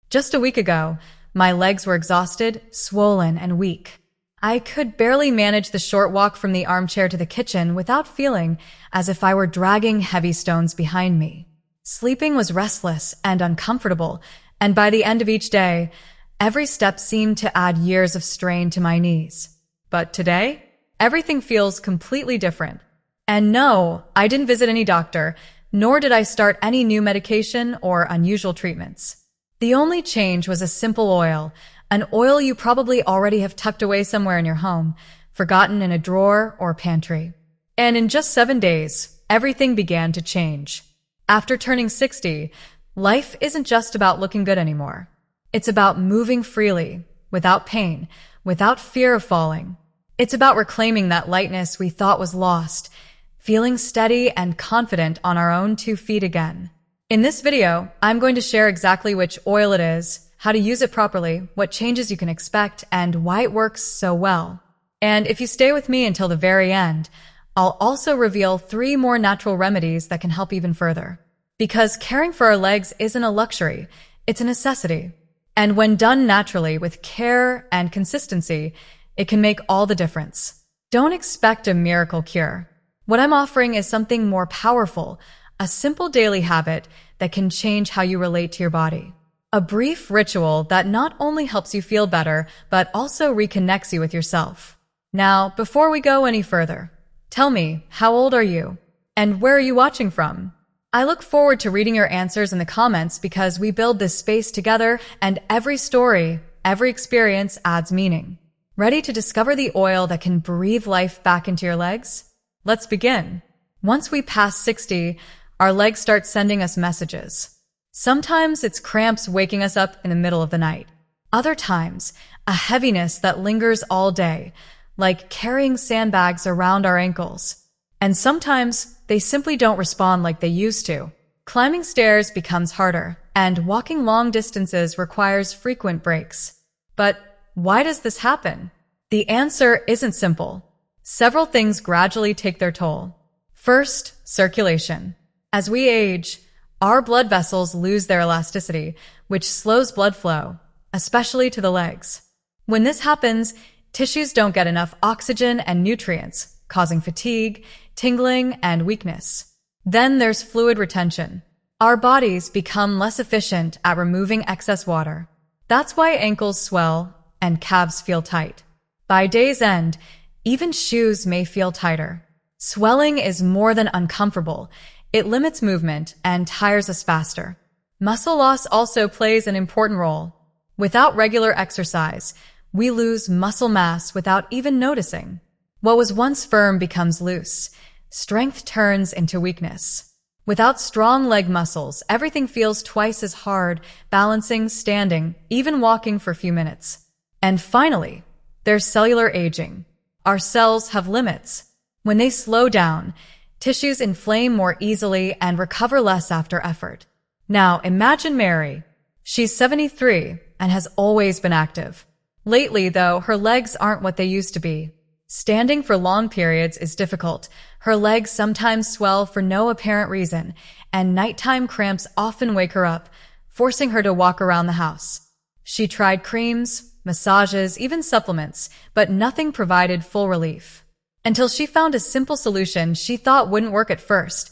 Just a week ago, my legs were exhausted, swollen, and weak. I could barely manage the short walk from the armchair to the kitchen without feeling as if I were dragging heavy stones behind me. Sleeping was restless and uncomfortable, and by the end of each day, every step seemed to add years of strain to my knees. But today, everything feels completely different. And no, I didn't visit any doctor, nor did I start any new medication or unusual treatments. The only change was a simple oil, an oil you probably already have tucked away somewhere in your home, forgotten in a drawer or pantry. And in just 7 days, everything began to change. After turning 60, life isn't just about looking good anymore. It's about moving freely, without pain, without fear of falling. It's about reclaiming that lightness we thought was lost, feeling steady and confident on our own 2 feet again. In this video, I'm going to share exactly which oil it is, how to use it properly, what changes you can expect, and why it works so well. And if you stay with me until the very end, I'll also reveal 3 more natural remedies that can help even further. Because caring for our legs isn't a luxury, it's a necessity. And when done naturally with care and consistency, it can make all the difference. Don't expect a miracle cure. What I'm offering is something more powerful, a simple daily habit that can change how you relate to your body. A brief ritual that not only helps you feel better, but also reconnects you with yourself. Now, before we go any further, tell me, how old are you? And where are you watching from? I look forward to reading your answers in the comments because we build this space together and every story, every experience adds meaning. Ready to discover the oil that can breathe life back into your legs? Let's begin. Once we pass 60, our legs start sending us messages. Sometimes it's cramps waking us up in the middle of the night. Other times, a heaviness that lingers all day, like carrying sandbags around our ankles. And sometimes they simply don't respond like they used to. Climbing stairs becomes harder, and walking long distances requires frequent breaks. But why does this happen? The answer isn't simple. Several things gradually take their toll. First, circulation. As we age, our blood vessels lose their elasticity, which slows blood flow, especially to the legs. When this happens, tissues don't get enough oxygen and nutrients, causing fatigue, tingling, and weakness. Then there's fluid retention. Our bodies become less efficient at removing excess water. That's why ankles swell and calves feel tight. By day's end, even shoes may feel tighter. Swelling is more than uncomfortable. It limits movement and tires us faster. Muscle loss also plays an important role. Without regular exercise, we lose muscle mass without even noticing. What was once firm becomes loose. Strength turns into weakness. Without strong leg muscles, everything feels twice as hard, balancing, standing, even walking for a few minutes. And finally, there's cellular aging. Our cells have limits. When they slow down, tissues inflame more easily and recover less after effort. Now, imagine Mary. She's 73 and has always been active. Lately, though, her legs aren't what they used to be. Standing for long periods is difficult. Her legs sometimes swell for no apparent reason, and nighttime cramps often wake her up, forcing her to walk around the house. She tried creams, massages, even supplements, but nothing provided full relief. Until she found a simple solution she thought wouldn't work at first,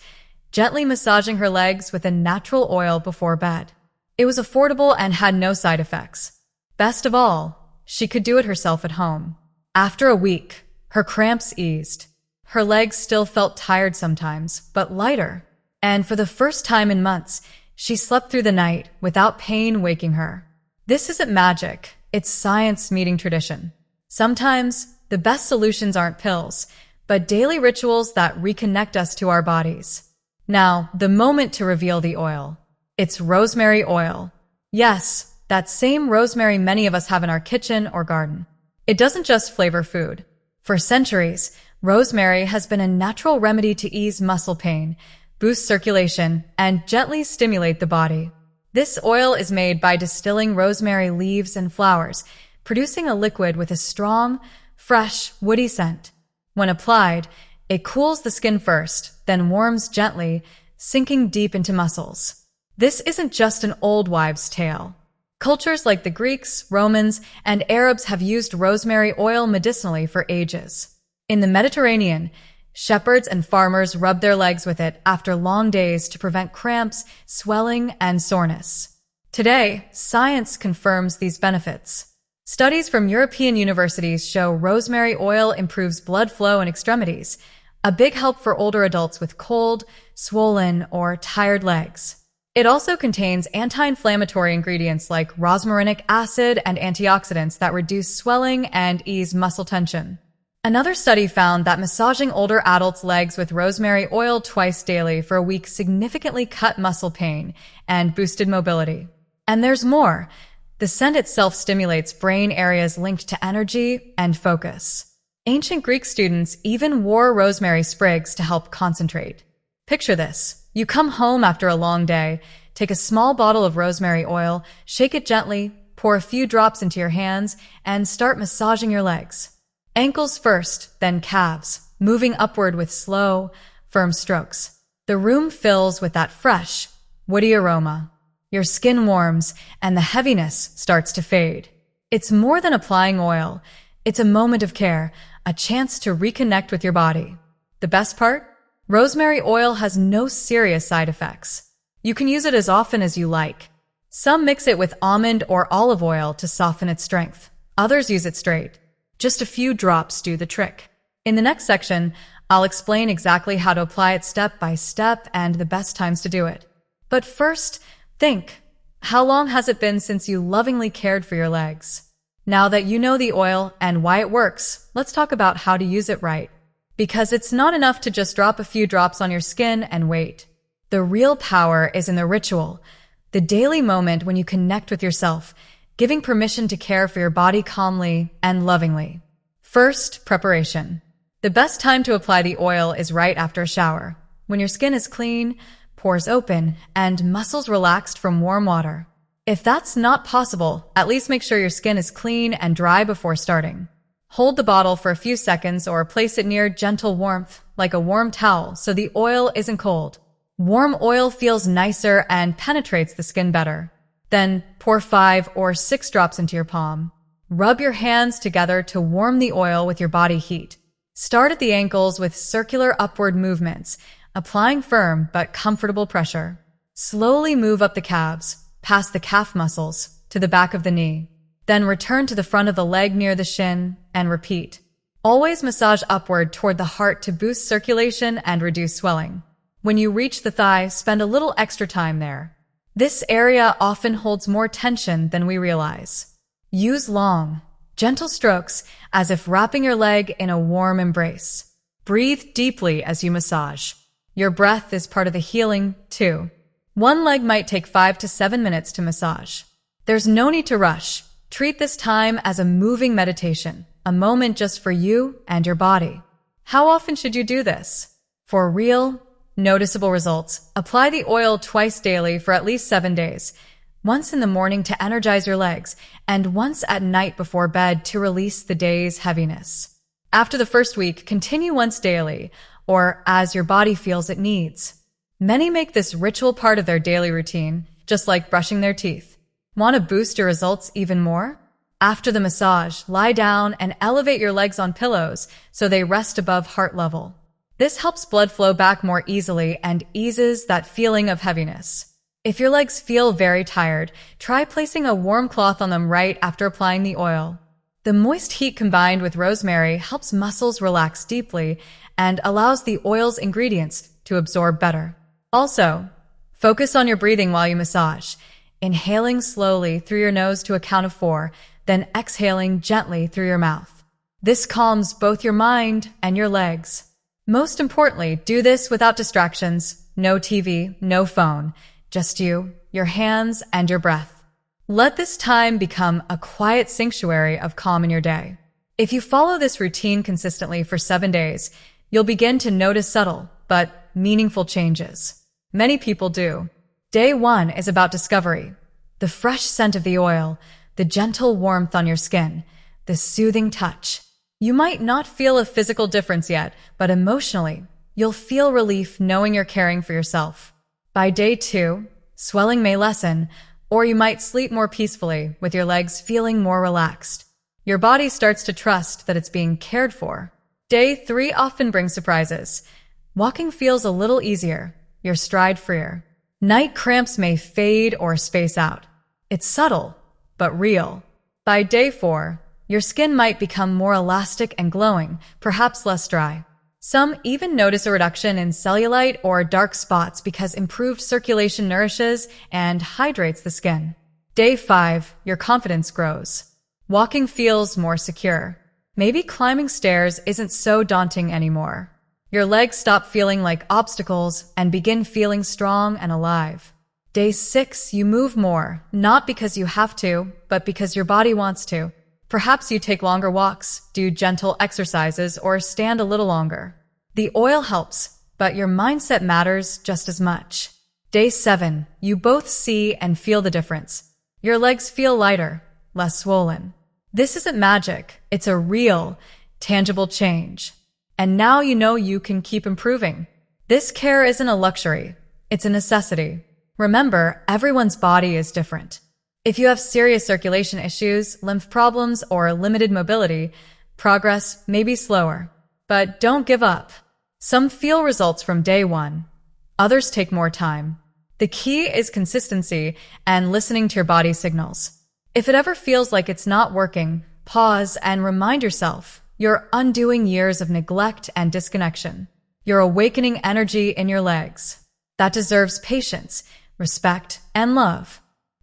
gently massaging her legs with a natural oil before bed. It was affordable and had no side effects. Best of all, she could do it herself at home. After a week, her cramps eased. Her legs still felt tired sometimes, but lighter. And for the first time in months, she slept through the night without pain waking her. This isn't magic, it's science meeting tradition. Sometimes, the best solutions aren't pills, but daily rituals that reconnect us to our bodies. Now, the moment to reveal the oil. It's rosemary oil. Yes, that same rosemary many of us have in our kitchen or garden. It doesn't just flavor food. For centuries, rosemary has been a natural remedy to ease muscle pain, boost circulation, and gently stimulate the body. This oil is made by distilling rosemary leaves and flowers, producing a liquid with a strong, fresh, woody scent. When applied, it cools the skin first, then warms gently, sinking deep into muscles. This isn't just an old wives' tale. Cultures like the Greeks, Romans, and Arabs have used rosemary oil medicinally for ages. In the Mediterranean, shepherds and farmers rub their legs with it after long days to prevent cramps, swelling, and soreness. Today, science confirms these benefits. Studies from European universities show rosemary oil improves blood flow in extremities, a big help for older adults with cold, swollen, or tired legs. It also contains anti-inflammatory ingredients like rosmarinic acid and antioxidants that reduce swelling and ease muscle tension. Another study found that massaging older adults' legs with rosemary oil twice daily for a week significantly cut muscle pain and boosted mobility. And there's more. The scent itself stimulates brain areas linked to energy and focus. Ancient Greek students even wore rosemary sprigs to help concentrate. Picture this. You come home after a long day, take a small bottle of rosemary oil, shake it gently, pour a few drops into your hands, and start massaging your legs. Ankles first, then calves, moving upward with slow, firm strokes. The room fills with that fresh, woody aroma. Your skin warms, and the heaviness starts to fade. It's more than applying oil. It's a moment of care, a chance to reconnect with your body. The best part? Rosemary oil has no serious side effects. You can use it as often as you like. Some mix it with almond or olive oil to soften its strength. Others use it straight. Just a few drops do the trick. In the next section, I'll explain exactly how to apply it step by step and the best times to do it. But first, think, how long has it been since you lovingly cared for your legs? Now that you know the oil and why it works, let's talk about how to use it right. Because it's not enough to just drop a few drops on your skin and wait. The real power is in the ritual, the daily moment when you connect with yourself, giving permission to care for your body calmly and lovingly. First, preparation. The best time to apply the oil is right after a shower, when your skin is clean, pores open, and muscles relaxed from warm water. If that's not possible, at least make sure your skin is clean and dry before starting. Hold the bottle for a few seconds or place it near gentle warmth, like a warm towel, so the oil isn't cold. Warm oil feels nicer and penetrates the skin better. Then pour 5 or 6 drops into your palm. Rub your hands together to warm the oil with your body heat. Start at the ankles with circular upward movements, applying firm but comfortable pressure. Slowly move up the calves, past the calf muscles, to the back of the knee. Then return to the front of the leg near the shin and repeat. Always massage upward toward the heart to boost circulation and reduce swelling. When you reach the thigh, spend a little extra time there. This area often holds more tension than we realize. Use long, gentle strokes as if wrapping your leg in a warm embrace. Breathe deeply as you massage. Your breath is part of the healing, too. One leg might take 5 to 7 minutes to massage. There's no need to rush. Treat this time as a moving meditation, a moment just for you and your body. How often should you do this? For real, noticeable results, apply the oil twice daily for at least 7 days. Once in the morning to energize your legs, and once at night before bed to release the day's heaviness. After the first week, continue once daily, or as your body feels it needs. Many make this ritual part of their daily routine, just like brushing their teeth. Want to boost your results even more? After the massage, lie down and elevate your legs on pillows so they rest above heart level. This helps blood flow back more easily and eases that feeling of heaviness. If your legs feel very tired, try placing a warm cloth on them right after applying the oil. The moist heat combined with rosemary helps muscles relax deeply and allows the oil's ingredients to absorb better. Also, focus on your breathing while you massage. Inhaling slowly through your nose to a count of 4, then exhaling gently through your mouth. This calms both your mind and your legs. Most importantly, do this without distractions, no TV, no phone, just you, your hands, and your breath. Let this time become a quiet sanctuary of calm in your day. If you follow this routine consistently for 7 days, you'll begin to notice subtle but meaningful changes. Many people do. Day 1 is about discovery. The fresh scent of the oil, the gentle warmth on your skin, the soothing touch. You might not feel a physical difference yet, but emotionally, you'll feel relief knowing you're caring for yourself. By day 2, swelling may lessen, or you might sleep more peacefully with your legs feeling more relaxed. Your body starts to trust that it's being cared for. Day 3 often brings surprises. Walking feels a little easier, your stride freer. Night cramps may fade or space out. It's subtle, but real. By day 4, your skin might become more elastic and glowing, perhaps less dry. Some even notice a reduction in cellulite or dark spots because improved circulation nourishes and hydrates the skin. Day 5, your confidence grows. Walking feels more secure. Maybe climbing stairs isn't so daunting anymore. Your legs stop feeling like obstacles and begin feeling strong and alive. Day 6, you move more, not because you have to, but because your body wants to. Perhaps you take longer walks, do gentle exercises, or stand a little longer. The oil helps, but your mindset matters just as much. Day 7, you both see and feel the difference. Your legs feel lighter, less swollen. This isn't magic, it's a real, tangible change. And now you know you can keep improving. This care isn't a luxury, it's a necessity. Remember, everyone's body is different. If you have serious circulation issues, lymph problems, or limited mobility, progress may be slower. But don't give up. Some feel results from day 1. Others take more time. The key is consistency and listening to your body's signals. If it ever feels like it's not working, pause and remind yourself you're undoing years of neglect and disconnection. You're awakening energy in your legs. That deserves patience, respect, and love.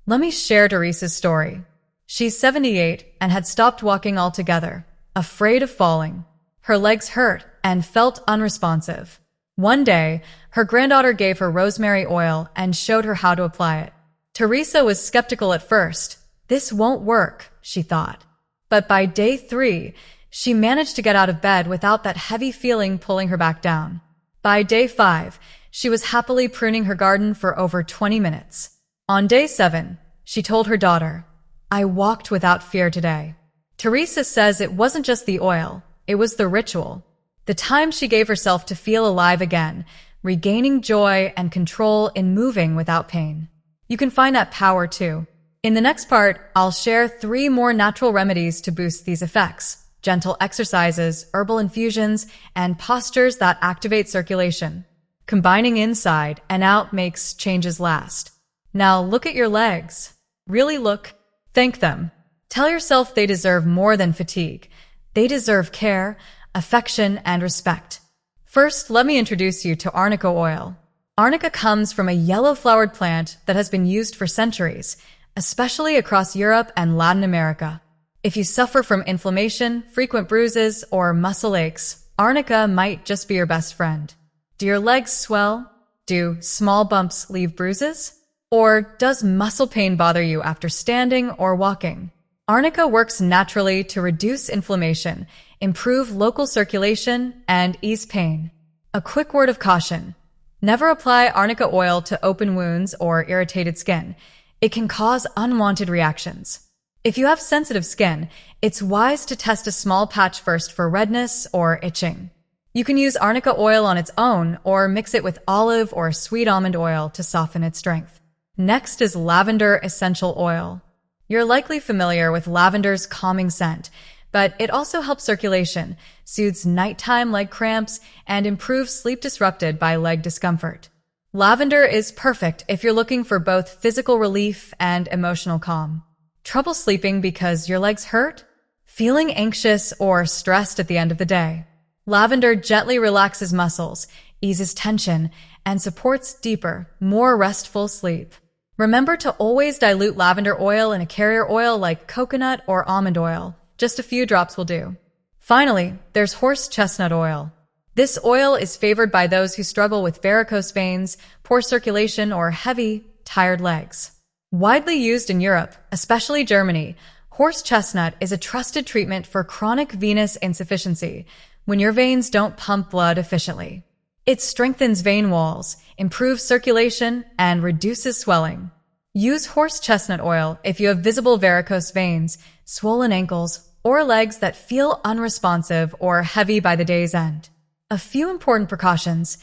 Let me share Teresa's story. She's 78 and had stopped walking altogether, afraid of falling. Her legs hurt and felt unresponsive. One day, her granddaughter gave her rosemary oil and showed her how to apply it. Teresa was skeptical at first. This won't work, she thought. But by day 3, she managed to get out of bed without that heavy feeling pulling her back down. By day 5, she was happily pruning her garden for over 20 minutes. On day 7, she told her daughter, "I walked without fear today." Teresa says it wasn't just the oil, it was the ritual. The time she gave herself to feel alive again, regaining joy and control in moving without pain. You can find that power too. In the next part, I'll share 3 more natural remedies to boost these effects: gentle exercises, herbal infusions, and postures that activate circulation. Combining inside and out makes changes last. Now look at your legs. Really look. Thank them. Tell yourself they deserve more than fatigue. They deserve care, affection, and respect. First, let me introduce you to arnica oil. Arnica comes from a yellow-flowered plant that has been used for centuries, especially across Europe and Latin America. If you suffer from inflammation, frequent bruises, or muscle aches, arnica might just be your best friend. Do your legs swell? Do small bumps leave bruises? Or does muscle pain bother you after standing or walking? Arnica works naturally to reduce inflammation, improve local circulation, and ease pain. A quick word of caution: never apply arnica oil to open wounds or irritated skin. It can cause unwanted reactions. If you have sensitive skin, it's wise to test a small patch first for redness or itching. You can use arnica oil on its own or mix it with olive or sweet almond oil to soften its strength. Next is lavender essential oil. You're likely familiar with lavender's calming scent, but it also helps circulation, soothes nighttime leg cramps, and improves sleep disrupted by leg discomfort. Lavender is perfect if you're looking for both physical relief and emotional calm. Trouble sleeping because your legs hurt? Feeling anxious or stressed at the end of the day? Lavender gently relaxes muscles, eases tension, and supports deeper, more restful sleep. Remember to always dilute lavender oil in a carrier oil like coconut or almond oil. Just a few drops will do. Finally, there's horse chestnut oil. This oil is favored by those who struggle with varicose veins, poor circulation, or heavy, tired legs. Widely used in Europe, especially Germany, horse chestnut is a trusted treatment for chronic venous insufficiency, when your veins don't pump blood efficiently. It strengthens vein walls, improves circulation, and reduces swelling. Use horse chestnut oil if you have visible varicose veins, swollen ankles, or legs that feel unresponsive or heavy by the day's end. A few important precautions: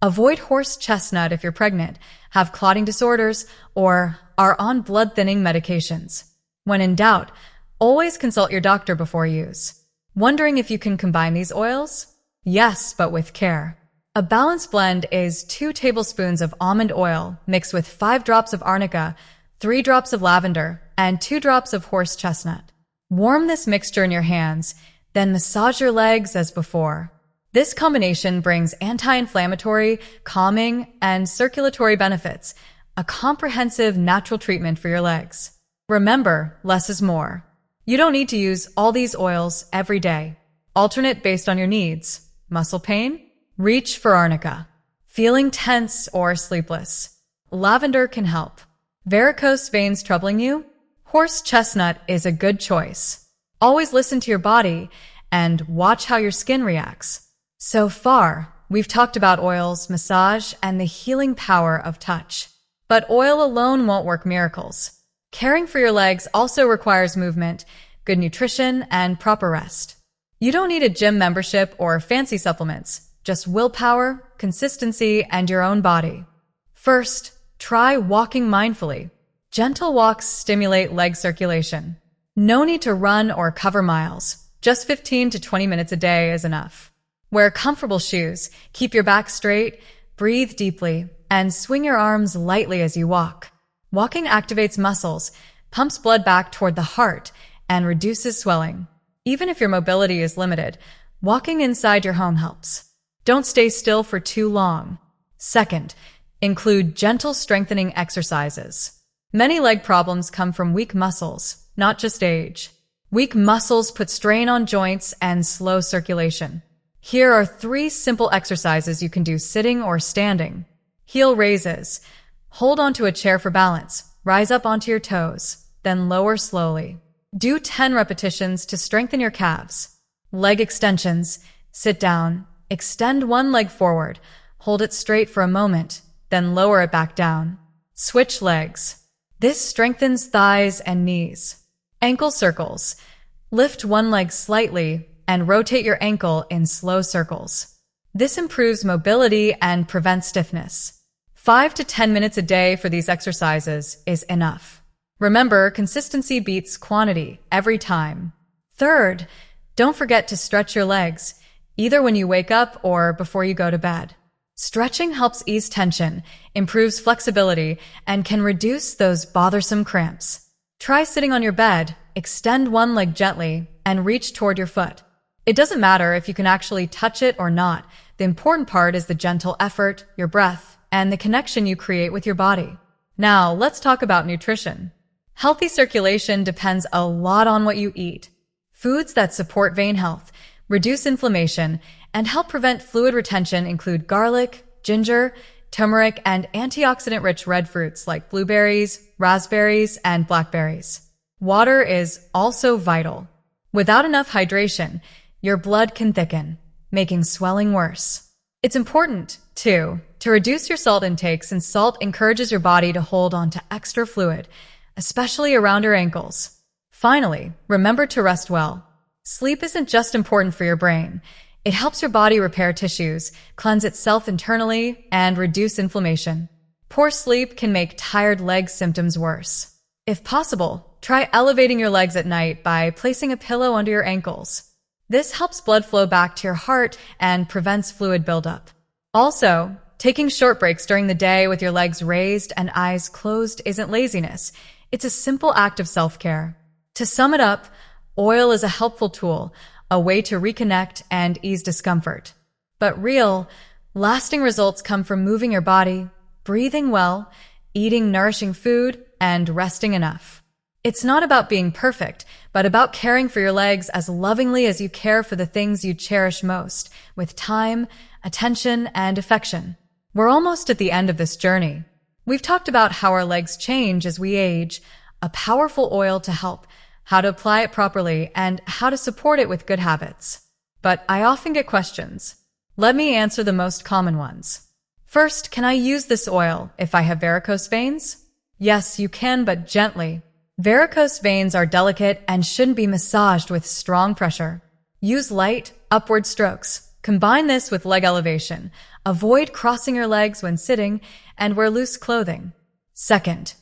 avoid horse chestnut if you're pregnant, have clotting disorders, or are on blood-thinning medications. When in doubt, always consult your doctor before use. Wondering if you can combine these oils? Yes, but with care. A balanced blend is 2 tablespoons of almond oil mixed with 5 drops of arnica, 3 drops of lavender, and 2 drops of horse chestnut. Warm this mixture in your hands, then massage your legs as before. This combination brings anti-inflammatory, calming, and circulatory benefits, a comprehensive natural treatment for your legs. Remember, less is more. You don't need to use all these oils every day. Alternate based on your needs. Muscle pain? Reach for arnica. Feeling tense or sleepless? Lavender can help. Varicose veins troubling you? Horse chestnut is a good choice. Always listen to your body and watch how your skin reacts. So far, we've talked about oils, massage, and the healing power of touch. But oil alone won't work miracles. Caring for your legs also requires movement, good nutrition, and proper rest. You don't need a gym membership or fancy supplements, just willpower, consistency, and your own body. First, try walking mindfully. Gentle walks stimulate leg circulation. No need to run or cover miles. Just 15 to 20 minutes a day is enough. Wear comfortable shoes, keep your back straight, breathe deeply, and swing your arms lightly as you walk. Walking activates muscles, pumps blood back toward the heart, and reduces swelling. Even if your mobility is limited, walking inside your home helps. Don't stay still for too long. Second, include gentle strengthening exercises. Many leg problems come from weak muscles, not just age. Weak muscles put strain on joints and slow circulation. Here are 3 simple exercises you can do sitting or standing. Heel raises. Hold onto a chair for balance. Rise up onto your toes, then lower slowly. Do 10 repetitions to strengthen your calves. Leg extensions. Sit down. Extend one leg forward. Hold it straight for a moment, then lower it back down. Switch legs. This strengthens thighs and knees. Ankle circles. Lift one leg slightly and rotate your ankle in slow circles. This improves mobility and prevents stiffness. 5 to 10 minutes a day for these exercises is enough. Remember, consistency beats quantity every time. Third, don't forget to stretch your legs, either when you wake up or before you go to bed. Stretching helps ease tension, improves flexibility, and can reduce those bothersome cramps. Try sitting on your bed, extend one leg gently, and reach toward your foot. It doesn't matter if you can actually touch it or not. The important part is the gentle effort, your breath, and the connection you create with your body. Now, let's talk about nutrition. Healthy circulation depends a lot on what you eat. Foods that support vein health, reduce inflammation, and help prevent fluid retention include garlic, ginger, turmeric, and antioxidant-rich red fruits like blueberries, raspberries, and blackberries. Water is also vital. Without enough hydration, your blood can thicken, making swelling worse. It's important, too, to reduce your salt intake since salt encourages your body to hold on to extra fluid, especially around your ankles. Finally, remember to rest well. Sleep isn't just important for your brain. It helps your body repair tissues, cleanse itself internally, and reduce inflammation. Poor sleep can make tired leg symptoms worse. If possible, try elevating your legs at night by placing a pillow under your ankles. This helps blood flow back to your heart and prevents fluid buildup. Also, taking short breaks during the day with your legs raised and eyes closed isn't laziness. It's a simple act of self-care. To sum it up, oil is a helpful tool, a way to reconnect and ease discomfort. But real, lasting results come from moving your body, breathing well, eating nourishing food, and resting enough. It's not about being perfect, but about caring for your legs as lovingly as you care for the things you cherish most, with time, attention, and affection. We're almost at the end of this journey. We've talked about how our legs change as we age, a powerful oil to help, how to apply it properly, and how to support it with good habits. But I often get questions. Let me answer the most common ones. First, can I use this oil if I have varicose veins? Yes, you can, but gently. Varicose veins are delicate and shouldn't be massaged with strong pressure. Use light, upward strokes. Combine this with leg elevation. Avoid crossing your legs when sitting and wear loose clothing. Second,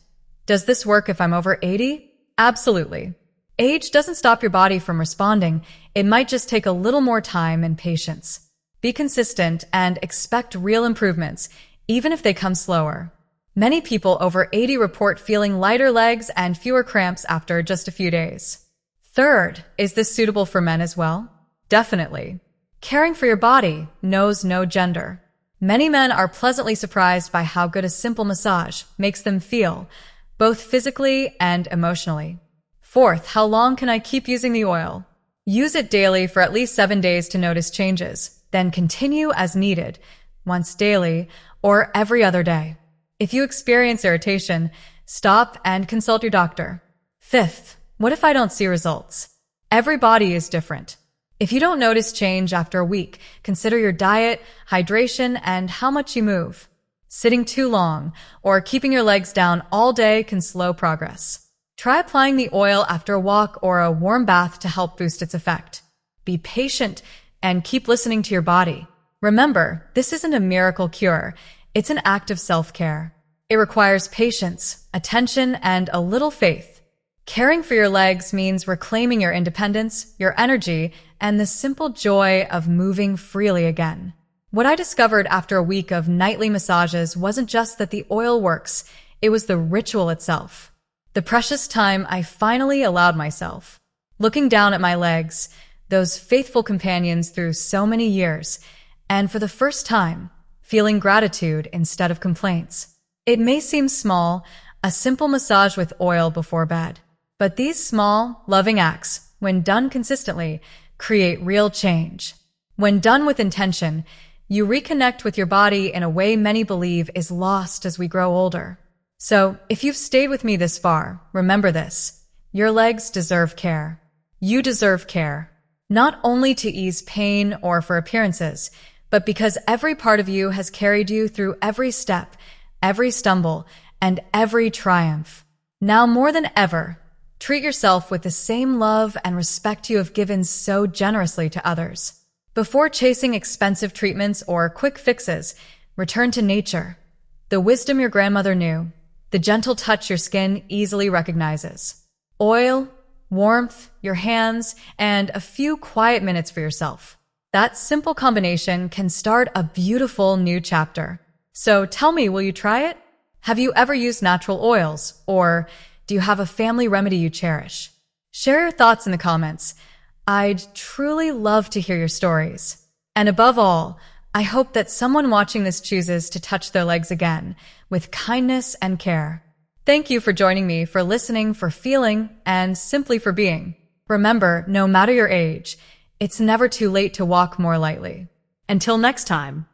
Does this work if I'm over 80? Absolutely. Age doesn't stop your body from responding. It might just take a little more time and patience. Be consistent and expect real improvements, even if they come slower. Many people over 80 report feeling lighter legs and fewer cramps after just a few days. Third, is this suitable for men as well? Definitely. Caring for your body knows no gender. Many men are pleasantly surprised by how good a simple massage makes them feel, both physically and emotionally. Fourth, how long can I keep using the oil? Use it daily for at least 7 days to notice changes, then continue as needed, once daily or every other day. If you experience irritation, stop and consult your doctor. Fifth, what if I don't see results? Every body is different. If you don't notice change after a week, consider your diet, hydration, and how much you move. Sitting too long or keeping your legs down all day can slow progress. Try applying the oil after a walk or a warm bath to help boost its effect. Be patient and keep listening to your body. Remember, this isn't a miracle cure. It's an act of self-care. It requires patience, attention, and a little faith. Caring for your legs means reclaiming your independence, your energy, and the simple joy of moving freely again. What I discovered after a week of nightly massages wasn't just that the oil works, it was the ritual itself. The precious time I finally allowed myself. Looking down at my legs, those faithful companions through so many years, and for the first time, feeling gratitude instead of complaints. It may seem small, a simple massage with oil before bed. But these small, loving acts, when done consistently, create real change. When done with intention, you reconnect with your body in a way many believe is lost as we grow older. So, if you've stayed with me this far, remember this. Your legs deserve care. You deserve care. Not only to ease pain or for appearances, but because every part of you has carried you through every step, every stumble, and every triumph. Now more than ever, treat yourself with the same love and respect you have given so generously to others. Before chasing expensive treatments or quick fixes, return to nature. The wisdom your grandmother knew, the gentle touch your skin easily recognizes. Oil, warmth, your hands, and a few quiet minutes for yourself. That simple combination can start a beautiful new chapter. So tell me, will you try it? Have you ever used natural oils, or do you have a family remedy you cherish? Share your thoughts in the comments. I'd truly love to hear your stories. And above all, I hope that someone watching this chooses to touch their legs again with kindness and care. Thank you for joining me, for listening, for feeling, and simply for being. Remember, no matter your age, it's never too late to walk more lightly. Until next time.